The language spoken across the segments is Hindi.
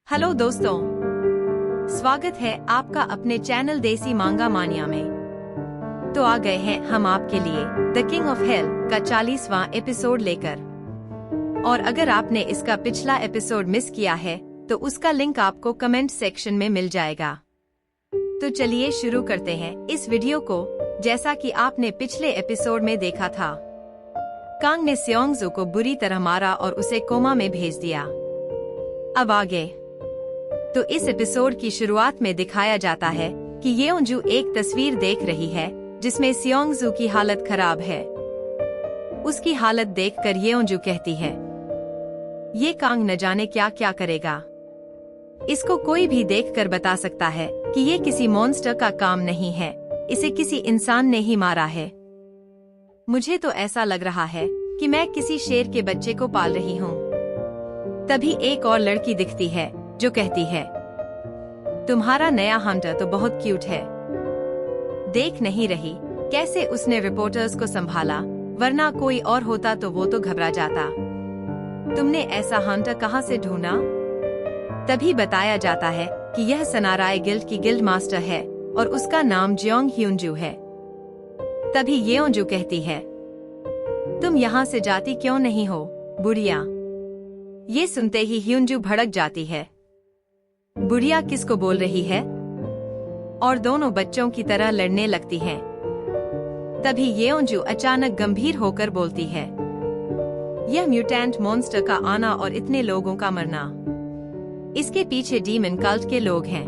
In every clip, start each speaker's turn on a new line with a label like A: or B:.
A: हेलो दोस्तों, स्वागत है आपका अपने चैनल देसी मांगा मानिया में। तो आ गए हैं हम आपके लिए द किंग ऑफ हेल का 40वां एपिसोड लेकर। और अगर आपने इसका पिछला एपिसोड मिस किया है तो उसका लिंक आपको कमेंट सेक्शन में मिल जाएगा। तो चलिए शुरू करते हैं इस वीडियो को। जैसा कि आपने पिछले एपिसोड में देखा था, कांग ने सियोंगजू को बुरी तरह मारा और उसे कोमा में भेज दिया। अब आगे तो इस एपिसोड की शुरुआत में दिखाया जाता है कि येओंजू एक तस्वीर देख रही है जिसमें सियोंगजू की हालत खराब है। उसकी हालत देखकर येओंजू कहती है, ये कांग न जाने क्या क्या करेगा। इसको कोई भी देखकर बता सकता है कि ये किसी मॉन्स्टर का काम नहीं है, इसे किसी इंसान ने ही मारा है। मुझे तो ऐसा लग रहा है कि मैं किसी शेर के बच्चे को पाल रही हूँ। तभी एक और लड़की दिखती है जो कहती है, तुम्हारा नया हंटर तो बहुत क्यूट है। देख नहीं रही कैसे उसने रिपोर्टर्स को संभाला, वरना कोई और होता तो वो तो घबरा जाता। तुमने ऐसा हंटर कहाँ से ढूंढा? तभी बताया जाता है कि यह सनाराय गिल्ड की गिल्ड मास्टर है और उसका नाम जियोंग ह्यूनजू है। तभी येओंजू कहती है, तुम यहाँ से जाती क्यों नहीं हो बुढ़िया? ये सुनते ही ह्यूनजू भड़क जाती है। बुढ़िया किसको बोल रही है? और दोनों बच्चों की तरह लड़ने लगती हैं। तभी येओंजू अचानक गंभीर होकर बोलती है, यह म्यूटेंट मॉन्स्टर का आना और इतने लोगों का मरना, इसके पीछे डीमन कल्ट के लोग हैं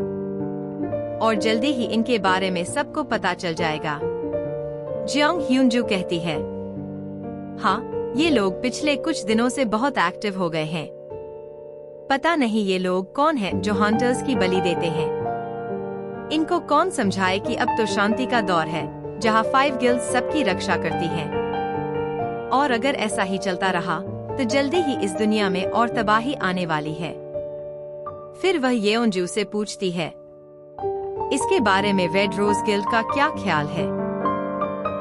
A: और जल्दी ही इनके बारे में सबको पता चल जाएगा। जियोंग ह्यूनजू कहती है, हाँ, ये लोग पिछले कुछ दिनों से बहुत एक्टिव हो गए हैं। पता नहीं ये लोग कौन हैं जो हंटर्स की बलि देते हैं। इनको कौन समझाए कि अब तो शांति का दौर है जहाँ 5 गिल्ड्स सबकी रक्षा करती हैं। और अगर ऐसा ही चलता रहा तो जल्दी ही इस दुनिया में और तबाही आने वाली है। फिर वह येओंजू से पूछती है, इसके बारे में रेड रोज गिल्ड का क्या ख्याल है?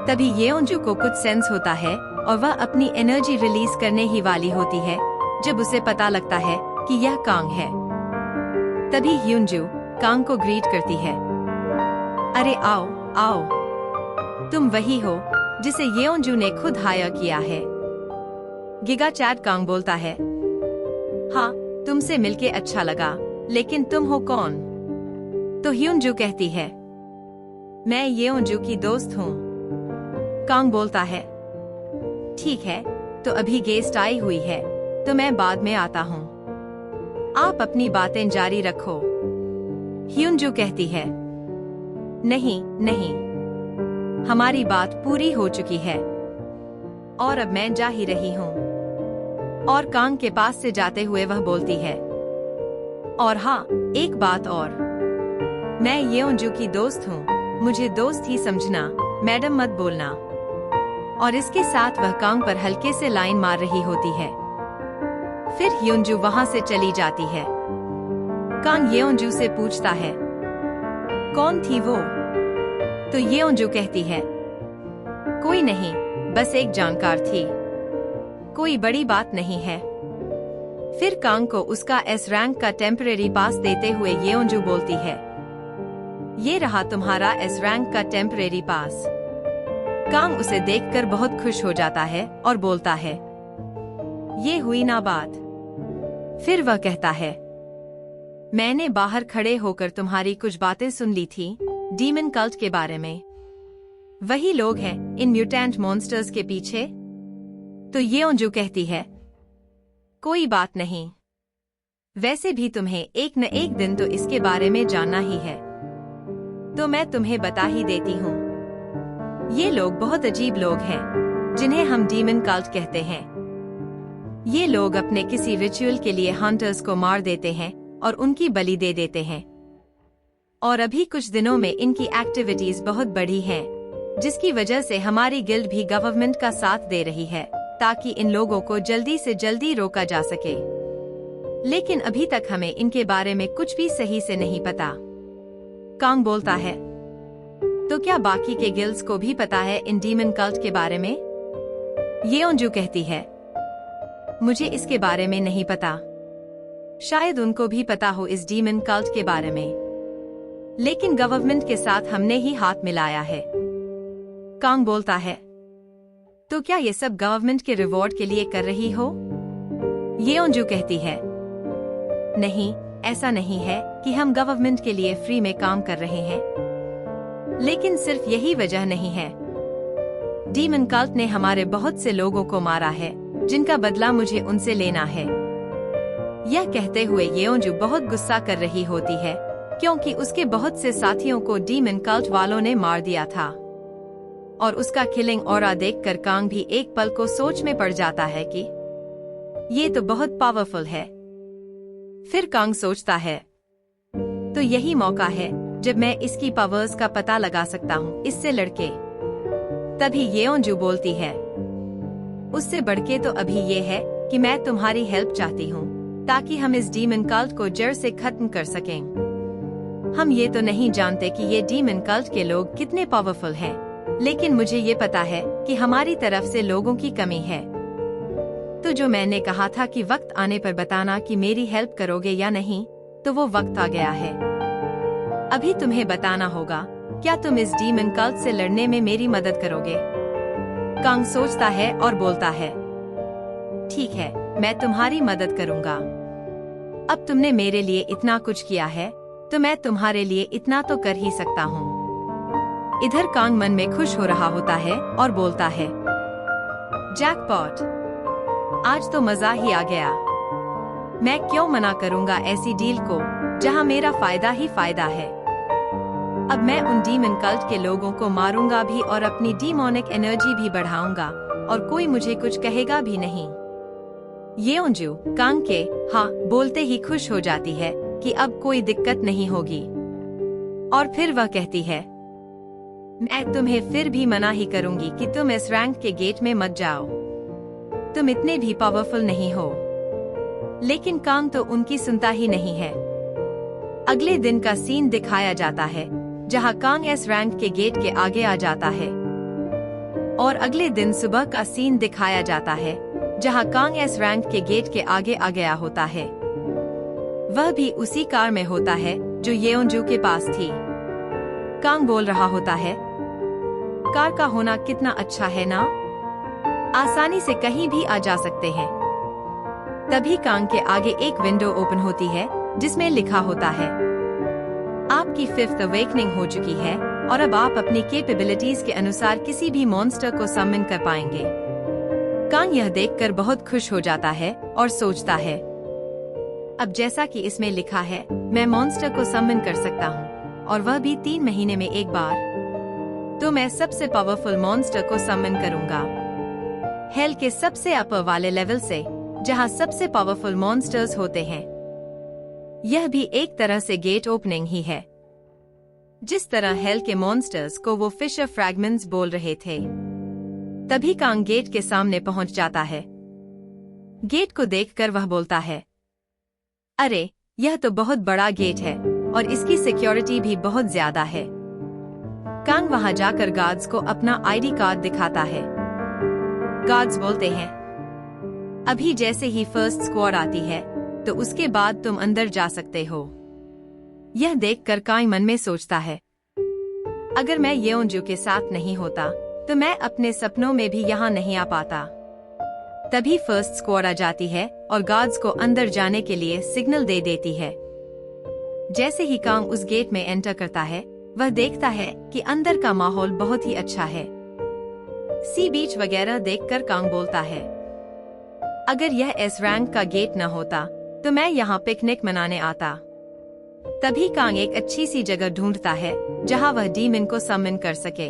A: तभी येओंजू को कुछ सेंस होता है और वह अपनी एनर्जी रिलीज करने ही वाली होती है जब उसे पता लगता है कि यह कांग है। तभी ह्यूनजू कांग को ग्रीट करती है, अरे आओ आओ, तुम वही हो जिसे येओंजू ने खुद हायर किया है। गिगा चैट कांग बोलता है, हाँ, तुमसे मिलके अच्छा लगा, लेकिन तुम हो कौन? तो ह्यूनजू कहती है, मैं येओंजू की दोस्त हूँ। कांग बोलता है, ठीक है, तो अभी गेस्ट आई हुई है तो मैं बाद में आता हूँ, आप अपनी बातें जारी रखो। ह्यूनजू कहती है, नहीं नहीं, हमारी बात पूरी हो चुकी है और अब मैं जा ही रही हूँ। और कांग के पास से जाते हुए वह बोलती है, और हाँ, एक बात और, मैं येओंजू की दोस्त हूँ, मुझे दोस्त ही समझना, मैडम मत बोलना। और इसके साथ वह कांग पर हल्के से लाइन मार रही होती है। फिर ह्यूनजू वहां से चली जाती है। कांग येओंजू से पूछता है, कौन थी वो? तो येओंजू कहती है, कोई नहीं, बस एक जानकार थी, कोई बड़ी बात नहीं है। फिर कांग को उसका एस रैंक का टेम्परेरी पास देते हुए येओंजू बोलती है, ये रहा तुम्हारा एस रैंक का टेम्परेरी पास। कांग उसे देखकर बहुत खुश हो जाता है और बोलता है, ये हुई ना बात। फिर वह कहता है, मैंने बाहर खड़े होकर तुम्हारी कुछ बातें सुन ली थी डीमन कल्ट के बारे में। वही लोग हैं इन म्यूटेंट मॉन्स्टर्स के पीछे? तो येओंजू कहती है, कोई बात नहीं, वैसे भी तुम्हें एक न एक दिन तो इसके बारे में जानना ही है, तो मैं तुम्हें बता ही देती हूँ। ये लोग बहुत अजीब लोग हैं जिन्हें हम डीमन कल्ट कहते हैं। ये लोग अपने किसी रिचुअल के लिए हंटर्स को मार देते हैं और उनकी बलि दे देते हैं। और अभी कुछ दिनों में इनकी एक्टिविटीज बहुत बढ़ी हैं, जिसकी वजह से हमारी गिल्ड भी गवर्नमेंट का साथ दे रही है ताकि इन लोगों को जल्दी से जल्दी रोका जा सके। लेकिन अभी तक हमें इनके बारे में कुछ भी सही से नहीं पता। कांग बोलता है, तो क्या बाकी के गिल्ड्स को भी पता है इन डीमन कल्ट के बारे में? येओंजू कहती है, मुझे इसके बारे में नहीं पता। शायद उनको भी पता हो इस डीमन कल्ट के बारे में, लेकिन गवर्नमेंट के साथ हमने ही हाथ मिलाया है। कांग बोलता है, तो क्या ये सब गवर्नमेंट के रिवॉर्ड के लिए कर रही हो? येओन्जू कहती है, नहीं, ऐसा नहीं है कि हम गवर्नमेंट के लिए फ्री में काम कर रहे हैं, लेकिन सिर्फ यही वजह नहीं है। डीमन कल्ट ने हमारे बहुत से लोगों को मारा है, जिनका बदला मुझे उनसे लेना है। यह कहते हुए येओन्जू बहुत गुस्सा कर रही होती है, क्योंकि उसके बहुत से साथियों को डीमन कल्ट वालों ने मार दिया था, और उसका किलिंग ऑरा देखकर कांग भी एक पल को सोच में पड़ जाता है कि ये तो बहुत पावरफुल है। फिर कांग सोचता है, तो यही मौका है जब मैं इसकी पावर्स का पता लगा सकता हूँ इससे लड़के। तभी येओन्जू बोलती है, उससे बढ़के तो अभी ये है कि मैं तुम्हारी हेल्प चाहती हूँ, ताकि हम इस डीमन कल्ट को जड़ से खत्म कर सकें। हम ये तो नहीं जानते कि ये डीमन कल्ट के लोग कितने पावरफुल हैं, लेकिन मुझे ये पता है कि हमारी तरफ से लोगों की कमी है। तो जो मैंने कहा था कि वक्त आने पर बताना कि मेरी हेल्प करोगे या नहीं, तो वो वक्त आ गया है। अभी तुम्हें बताना होगा, क्या तुम इस डीमन कल्ट से लड़ने में मेरी मदद करोगे? कांग सोचता है और बोलता है, ठीक है, मैं तुम्हारी मदद करूंगा। अब तुमने मेरे लिए इतना कुछ किया है, तो मैं तुम्हारे लिए इतना तो कर ही सकता हूँ। इधर कांग मन में खुश हो रहा होता है और बोलता है, जैकपॉट, आज तो मजा ही आ गया। मैं क्यों मना करूंगा ऐसी डील को जहां मेरा फायदा ही फायदा है। अब मैं उन डीमन कल्ट के लोगों को मारूंगा भी और अपनी डीमोनिक एनर्जी भी बढ़ाऊंगा, और कोई मुझे कुछ कहेगा भी नहीं। येओन्जू कांग के हाँ बोलते ही खुश हो जाती है कि अब कोई दिक्कत नहीं होगी, और फिर वह कहती है, मैं तुम्हें फिर भी मना ही करूंगी कि तुम इस रैंक के गेट में मत जाओ। तुम इतने भी पावरफुल नहीं हो। लेकिन कांग तो उनकी सुनता ही नहीं है। अगले दिन का सीन दिखाया जाता है, जहां कांग एस रैंक के गेट के आगे आ जाता है, और अगले दिन सुबह का सीन दिखाया जाता है, जहां कांग एस रैंक के गेट के आगे आ गया होता है। वह भी उसी कार में होता है जो येओन्जू के पास थी। कांग बोल रहा होता है, कार का होना कितना अच्छा है ना, आसानी से कहीं भी आ जा सकते हैं। तभी कांग के आगे एक विंडो ओपन होती है, जिसमें लिखा होता है, आपकी 5th अवेकनिंग हो चुकी है, और अब आप अपनी कैपेबिलिटीज के अनुसार किसी भी मॉन्स्टर को समन कर पाएंगे। कांग यह देखकर बहुत खुश हो जाता है और सोचता है, अब जैसा कि इसमें लिखा है, मैं मॉन्स्टर को समन कर सकता हूँ, और वह भी 3 महीने में एक बार, तो मैं सबसे पावरफुल मॉन्स्टर को समन करूंगा। हेल के सबसे अपर वाले लेवल से, जहां सबसे पावरफुल मॉन्स्टर्स होते हैं। यह भी एक तरह से गेट ओपनिंग ही है, जिस तरह हेल के मॉन्स्टर्स को वो फिशर फ्रैगमेंट्स बोल रहे थे। तभी कांग गेट के सामने पहुंच जाता है। गेट को देखकर वह बोलता है, अरे, यह तो बहुत बड़ा गेट है, और इसकी सिक्योरिटी भी बहुत ज्यादा है। कांग वहां जाकर गार्ड्स को अपना आईडी कार्ड दिखाता है। गार्ड्स बोलते हैं, अभी जैसे ही फर्स्ट स्क्वाड आती है, तो उसके बाद तुम अंदर जा सकते हो। यह देखकर कांग मन में सोचता है, अगर मैं येओन्जू के साथ नहीं होता, तो मैं अपने सपनों में भी यहाँ नहीं आ पाता। तभी फर्स्ट स्क्वाड आ जाती है और गार्ड्स को अंदर जाने के लिए सिग्नल दे देती है। जैसे ही कांग उस गेट में एंटर करता है, वह देखता है कि अंदर का माहौल बहुत ही अच्छा है। सी बीच वगैरह देखकर कांग बोलता है, अगर यह एस रैंक का गेट न होता, तो मैं यहाँ पिकनिक मनाने आता। तभी कांग एक अच्छी सी जगह ढूंढता है, जहाँ वह डीमन को समन कर सके।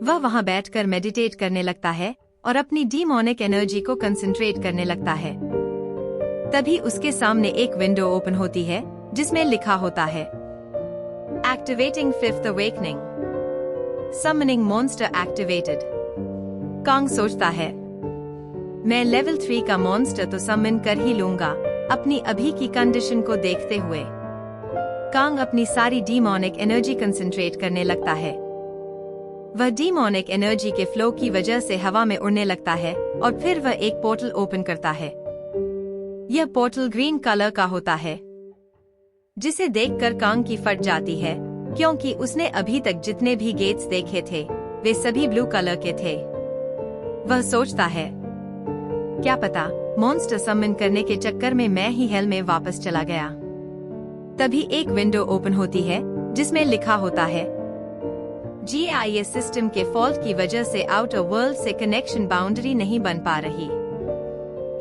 A: वह वहाँ बैठकर मेडिटेट करने लगता है और अपनी डीमोनिक एनर्जी को कंसंट्रेट करने लगता है। तभी उसके सामने एक विंडो ओपन होती है, जिसमें लिखा होता है, activating 5th awakening, summoning monster activated. Kong सोचता है, मैं लेवल 3 का मॉन्स्टर तो समन कर ही लूंगा, अपनी अभी की कंडीशन को देखते हुए। कांग अपनी सारी डीमोनिक एनर्जी कंसंट्रेट करने लगता है। वह डीमोनिक एनर्जी के फ्लो की वजह से हवा में उड़ने लगता है, और फिर वह एक पोर्टल ओपन करता है। यह पोर्टल ग्रीन कलर का होता है, जिसे देखकर कांग की फट जाती है, क्योंकि उसने अभी तक जितने भी गेट्स देखे थे वे सभी ब्लू कलर के थे। वह सोचता है, क्या पता मॉन्स्टर समन करने के चक्कर में मैं ही हेल में वापस चला गया। तभी एक विंडो ओपन होती है जिसमें लिखा होता है, GIS सिस्टम के फॉल्ट की वजह से आउटर वर्ल्ड से कनेक्शन बाउंड्री नहीं बन पा रही,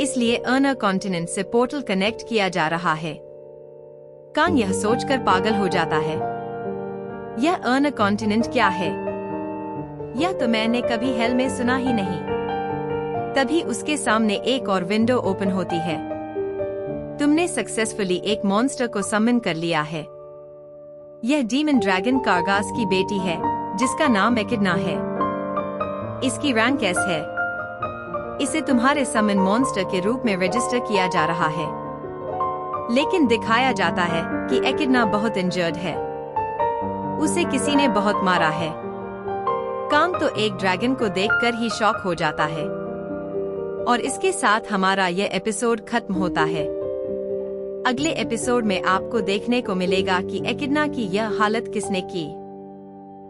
A: इसलिए अर्नर कॉन्टिनेंट से पोर्टल कनेक्ट किया जा रहा है। कांग यह सोचकर पागल हो जाता है, यह अर्नर कॉन्टिनेंट क्या है? यह तो मैंने कभी हेल में सुना ही नहीं। तभी उसके सामने एक और विंडो ओपन होती है। तुमने सक्सेसफुली एक मॉन्स्टर को समन कर लिया है। यह डीमन ड्रैगन कारगास की बेटी है, जिसका नाम एकिडना है। इसकी रैंक S है। इसे तुम्हारे समन मॉन्स्टर के रूप में रजिस्टर किया जा रहा है, लेकिन दिखाया जाता है कि एकिडना बहुत इंजर्ड है। उसे किसी ने बहुत मारा है। कांग तो एक ड्रैगन को देखकर ही शॉक हो जाता है। और इसके साथ हमारा यह एपिसोड खत्म होता है। अगले एपिसोड में आपको देखने को मिलेगा कि एकिडना की यह हालत किसने की।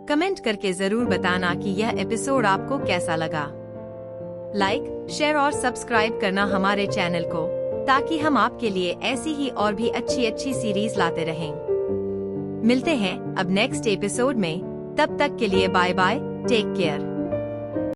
A: कमेंट करके जरूर बताना कि यह एपिसोड आपको कैसा लगा। लाइक, शेयर और सब्सक्राइब करना हमारे चैनल को, ताकि हम आपके लिए ऐसी ही और भी अच्छी सीरीज लाते रहें। मिलते हैं अब नेक्स्ट एपिसोड में। तब तक के लिए बाय बाय, टेक केयर।